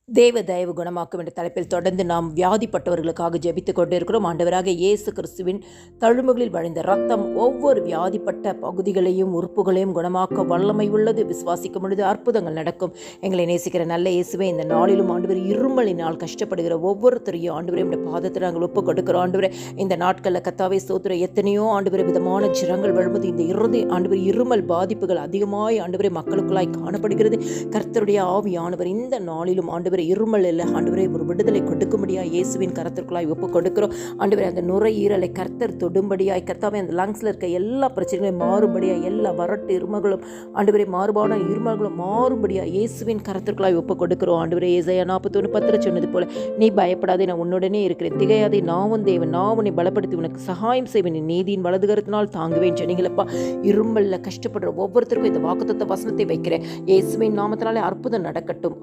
தேவ தயவு குணமாக்கும் என்ற தலைப்பில் தொடர்ந்து நாம் வியாதிப்பட்டவர்களுக்காக ஜெபித்துக் கொண்டிருக்கிறோம். ஆண்டவராக இயேசு கிறிஸ்துவின் தழும்புகளில் வழிந்த ரத்தம் ஒவ்வொரு வியாதிப்பட்ட பகுதிகளையும் உறுப்புகளையும் குணமாக்க வல்லமை உள்ளது. விசுவாசிக்கும் பொழுது அற்புதங்கள் நடக்கும். எங்களை நேசிக்கிற நல்ல இயேசுவே, இந்த நாளிலும் ஆண்டவர் இருமலினால் கஷ்டப்படுகிற ஒவ்வொருத்தரையும் ஆண்டவரே இந்த பாதத்தில் நாங்கள் ஒப்புக் கொடுக்கிறோம். ஆண்டவரே, இந்த நாட்களில் கத்தாவே ஸ்தோத்திர எத்தனையோ ஆண்டவரே விதமான ஜரங்கள் வருவது, இந்த ஆண்டவர் இருமல் பாதிப்புகள் அதிகமாய் ஆண்டவரே மக்களுக்குள்ளாய் காணப்படுகிறது. கர்த்தருடைய ஆவியானவர் இந்த நாளிலும் ஆண்டவர் இருமல் இல்லை ஆண்டவரே ஒரு விடுதலை கொடுக்கும்படியாய் இயேசுவின் கரத்திற்குள்ளாய் ஒப்பு கொடுக்கிறோம். ஆண்டவரே, அந்த நுரையீரலை கர்த்தர் தொடும்படியாய், கர்த்தாவே அந்த லங்ஸ்ல இருக்க எல்லா பிரச்சனைகளையும் மாறும்படியாய், எல்லா வறட்டு இருமல்களும் ஆண்டவரே மாறுபாடான இருமல்களும் மாறும்படியாய் இயேசுவின் கரத்திற்குள்ளாய் ஒப்பு கொடுக்கிறோம். ஆண்டவரே, ஏசாயா 41:10 சொன்னது போல, நீ பயப்படாதே, நான் உன்னுடனே இருக்கிறேன், திகையாதே, நான் உன் தேவன், நான் உன்னை பலப்படுத்தி உனக்கு சகாயம் செய்வேன், நீதியின் வலது கரத்தினால் தாங்குவேன் சொன்னீங்களப்பா. இருமல்ல கஷ்டப்படுற ஒவ்வொருத்தருக்கும் இந்த வாக்குத்தத்த வசனத்தை வைக்கிறேன். இயேசுவின் நாமத்தினாலே அற்புதம் நடக்கட்டும்.